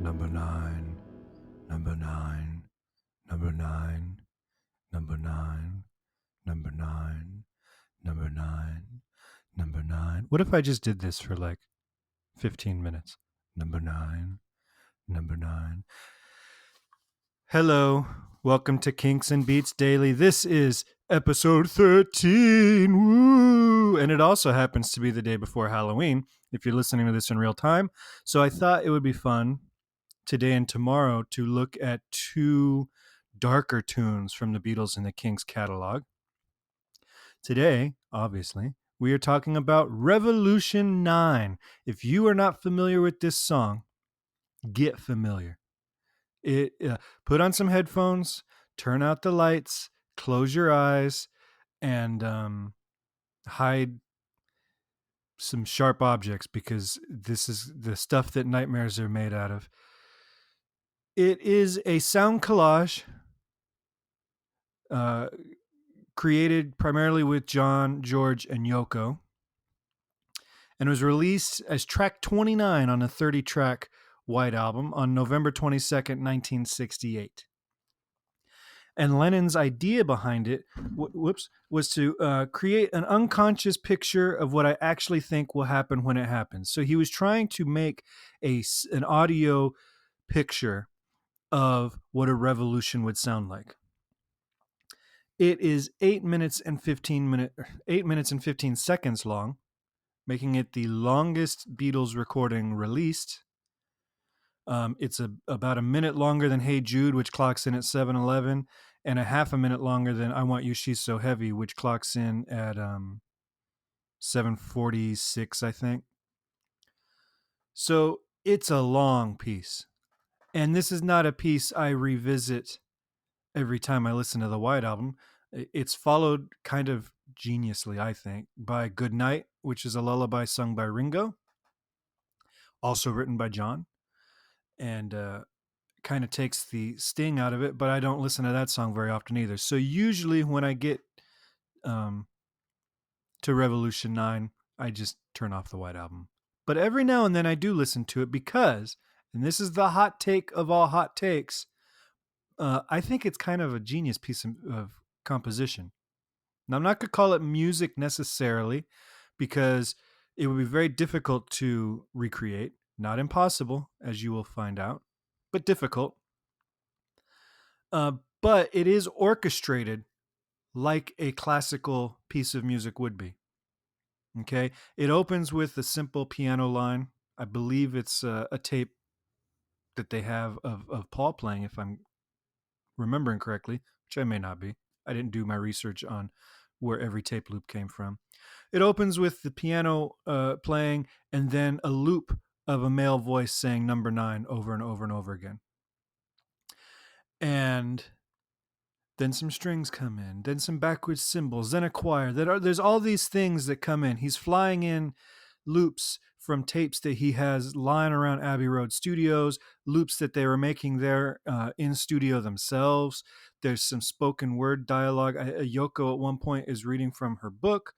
Number nine, number nine, number nine, number nine, number nine, number nine, number nine. What if I just did this for like 15 minutes? Number nine, number nine. Hello, welcome to Kinks and Beats Daily. This is episode 13. Woo! And it also happens to be the day before Halloween if you're listening to this in real time. So I thought it would be fun today and tomorrow to look at two darker tunes from the Beatles and the Kinks catalog. Today, obviously, we are talking about Revolution 9. If you are not familiar with this song, get familiar. Put on some headphones, turn out the lights, close your eyes, and hide some sharp objects because this is the stuff that nightmares are made out of. It is a sound collage created primarily with John, George, and Yoko, and was released as track 29 on a 30-track White Album on November 22nd, 1968. And Lennon's idea behind it was to create an unconscious picture of what I actually think will happen when it happens. So he was trying to make an audio picture of what a revolution would sound like. It is 8 minutes and 15 seconds long, making it the longest Beatles recording released. It's about a minute longer than Hey Jude, which clocks in at 7:11, and a half a minute longer than I Want You, She's So Heavy, which clocks in at 7:46, I think. So it's a long piece. And this is not a piece I revisit every time I listen to the White Album. It's followed kind of geniusly, I think, by Good Night, which is a lullaby sung by Ringo, also written by John, and kind of takes the sting out of it, but I don't listen to that song very often either. So usually when I get to Revolution 9, I just turn off the White Album. But every now and then I do listen to it because, and this is the hot take of all hot takes, I think it's kind of a genius piece of composition. Now, I'm not going to call it music necessarily because it would be very difficult to recreate. Not impossible, as you will find out, but difficult. But it is orchestrated like a classical piece of music would be. Okay, it opens with a simple piano line. I believe it's a tape that they have of Paul playing, if I'm remembering correctly, which I may not be. I didn't do my research on where every tape loop came from. It opens with the piano playing and then a loop of a male voice saying number 9 over and over and over again. And then some strings come in, then some backwards cymbals, then a choir. There's all these things that come in. He's flying in loops from tapes that he has lying around Abbey Road Studios, loops that they were making there in studio themselves. There's some spoken word dialogue. Yoko at one point is reading from her book.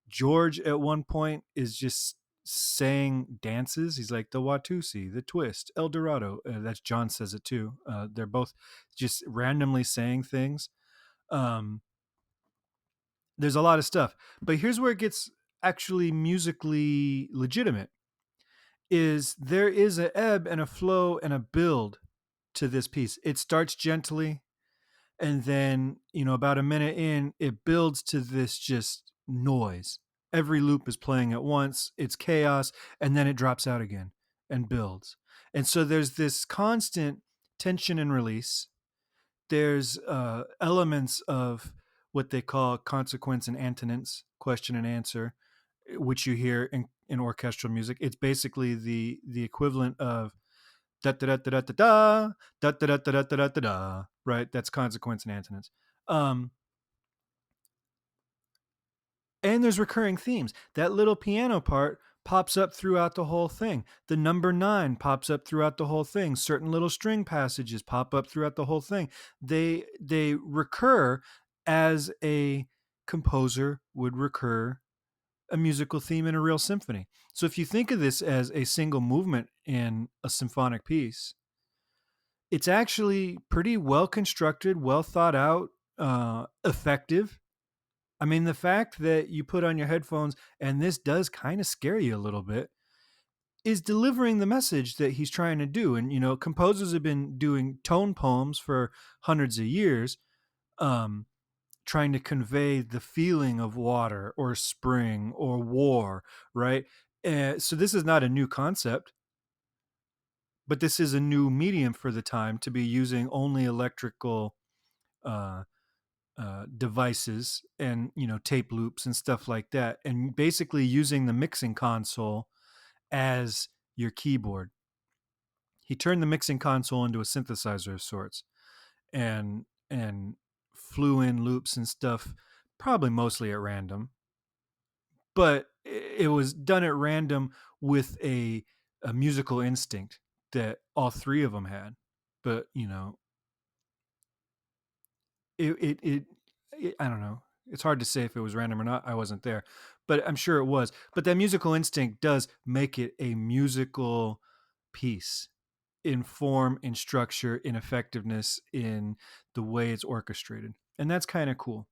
George at one point is just saying dances. He's like the Watusi, the twist, El Dorado. That's John says it too. They're both just randomly saying things. There's a lot of stuff, but here's where it gets actually musically legitimate. Is there is an ebb and a flow and a build to this piece. It starts gently, and then about a minute in, it builds to this just noise. Every loop is playing at once. It's chaos, and then it drops out again and builds. And so there's this constant tension and release. There's elements of what they call consequence and antonyms, question and answer, which you hear in orchestral music. It's basically the equivalent of da da da da da da da da da da da da da da. Right? That's consequence and antonyms. And there's recurring themes. That little piano part pops up throughout the whole thing. The number 9 pops up throughout the whole thing. Certain little string passages pop up throughout the whole thing. They recur as a composer would recur a musical theme in a real symphony. So if you think of this as a single movement in a symphonic piece, It's actually pretty well constructed, well thought out, effective. I mean, the fact that you put on your headphones and this does kind of scare you a little bit is delivering the message that he's trying to do. And, composers have been doing tone poems for hundreds of years, um, trying to convey the feeling of water or spring or war, right? So this is not a new concept, but this is a new medium for the time to be using only electrical uh, devices and tape loops and stuff like that, and basically using the mixing console as your keyboard. He turned the mixing console into a synthesizer of sorts, and flew in loops and stuff, probably mostly at random, but it was done at random with a musical instinct that all three of them had. But it, it it I don't know. It's hard to say if it was random or not. I wasn't there, but I'm sure it was. But that musical instinct does make it a musical piece in form, in structure, in effectiveness, in the way it's orchestrated. And that's kind of cool.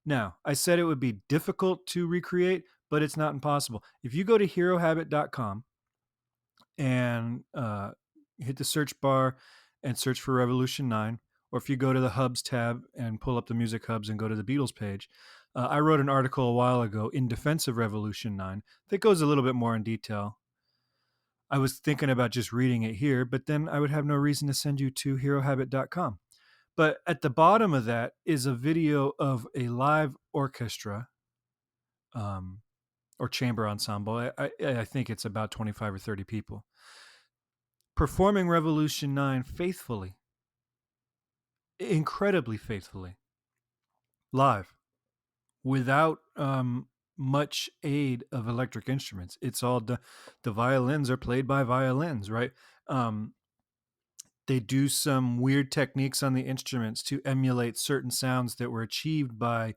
Now, I said it would be difficult to recreate, but it's not impossible. If you go to herohabit.com and hit the search bar and search for Revolution 9, or if you go to the Hubs tab and pull up the Music Hubs and go to the Beatles page, I wrote an article a while ago in defense of Revolution 9 that goes a little bit more in detail. I was thinking about just reading it here, but then I would have no reason to send you to herohabit.com. But at the bottom of that is a video of a live orchestra, um, or chamber ensemble. I think it's about 25 or 30 people performing Revolution 9 faithfully, incredibly faithfully, live, without much aid of electric instruments. It's all the violins are played by violins, right? They do some weird techniques on the instruments to emulate certain sounds that were achieved by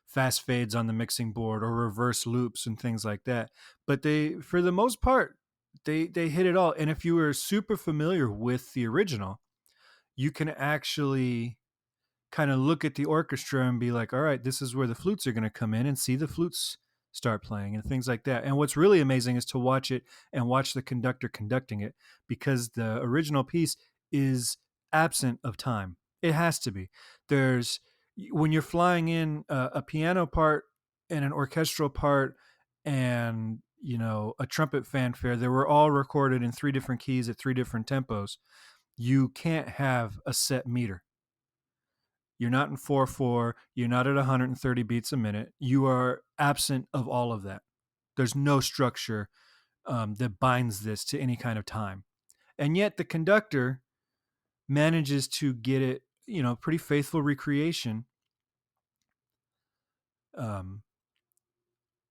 fast fades on the mixing board or reverse loops and things like that. But they, for the most part, they hit it all. And if you were super familiar with the original, you can actually kind of look at the orchestra and be like, all right, this is where the flutes are going to come in, and see the flutes start playing and things like that. And what's really amazing is to watch it and watch the conductor conducting it, because the original piece is absent of time. It has to be. There's, when you're flying in a piano part and an orchestral part and a trumpet fanfare, they were all recorded in three different keys at three different tempos. You can't have a set meter. You're not in 4/4. You're not at 130 beats a minute. You are absent of all of that. There's no structure that binds this to any kind of time. And yet the conductor manages to get it, pretty faithful recreation um,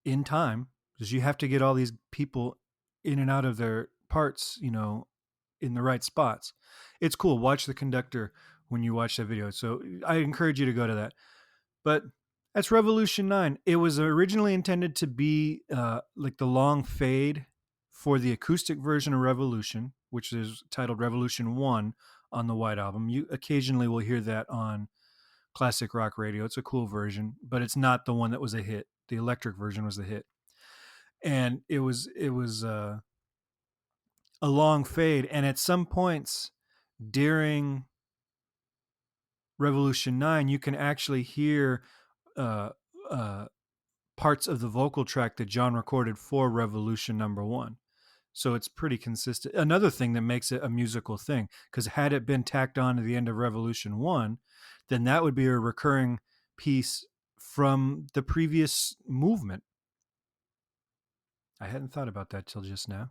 in time, because you have to get all these people in and out of their parts, in the right spots. It's cool. Watch the conductor when you watch that video. So I encourage you to go to that. But that's Revolution 9. It was originally intended to be like the long fade for the acoustic version of Revolution, which is titled Revolution 1 on the White Album. You occasionally will hear that on classic rock radio. It's a cool version, but it's not the one that was a hit. The electric version was the hit. And it was a long fade, and at some points during Revolution 9 you can actually hear uh, uh, parts of the vocal track that John recorded for Revolution number 1. So it's pretty consistent. Another thing that makes it a musical thing, because had it been tacked on to the end of Revolution 1, then that would be a recurring piece from the previous movement. I hadn't thought about that till just now.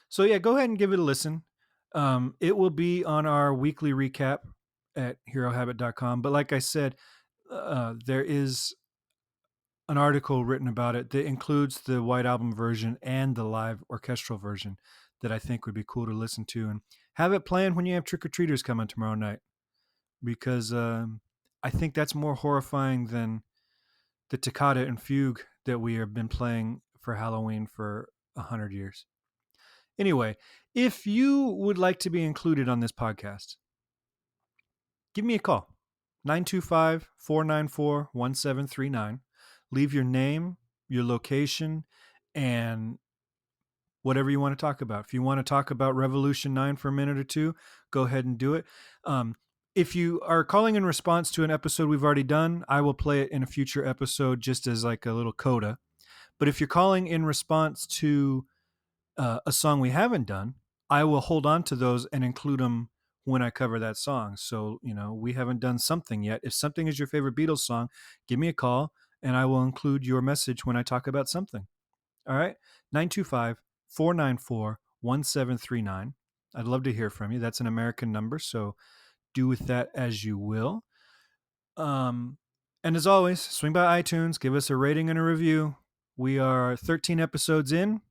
So yeah, go ahead and give it a listen. It will be on our weekly recap at herohabit.com. But like I said, there is an article written about it that includes the White Album version and the live orchestral version that I think would be cool to listen to, and have it playing when you have trick-or-treaters coming tomorrow night, because I think that's more horrifying than the toccata and fugue that we have been playing for Halloween for 100 years. Anyway, if you would like to be included on this podcast, give me a call. 925-494-1739. Leave your name, your location, and whatever you want to talk about. If you want to talk about Revolution 9 for a minute or two, go ahead and do it. If you are calling in response to an episode we've already done, I will play it in a future episode just as like a little coda. But if you're calling in response to a song we haven't done, I will hold on to those and include them when I cover that song. So, we haven't done something yet. If something is your favorite Beatles song, give me a call and I will include your message when I talk about something. All right. 925-494-1739. I'd love to hear from you. That's an American number. So do with that as you will. And as always, swing by iTunes, give us a rating and a review. We are 13 episodes in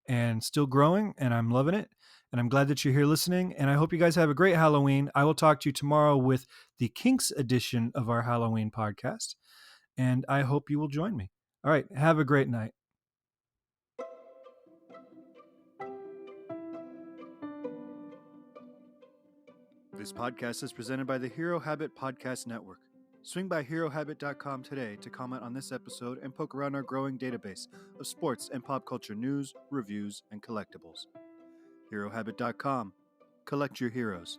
and still growing, and I'm loving it. And I'm glad that you're here listening. And I hope you guys have a great Halloween. I will talk to you tomorrow with the Kinks edition of our Halloween podcast. And I hope you will join me. All right. Have a great night. This podcast is presented by the Hero Habit Podcast Network. Swing by HeroHabit.com today to comment on this episode and poke around our growing database of sports and pop culture news, reviews, and collectibles. HeroHabit.com. Collect your heroes.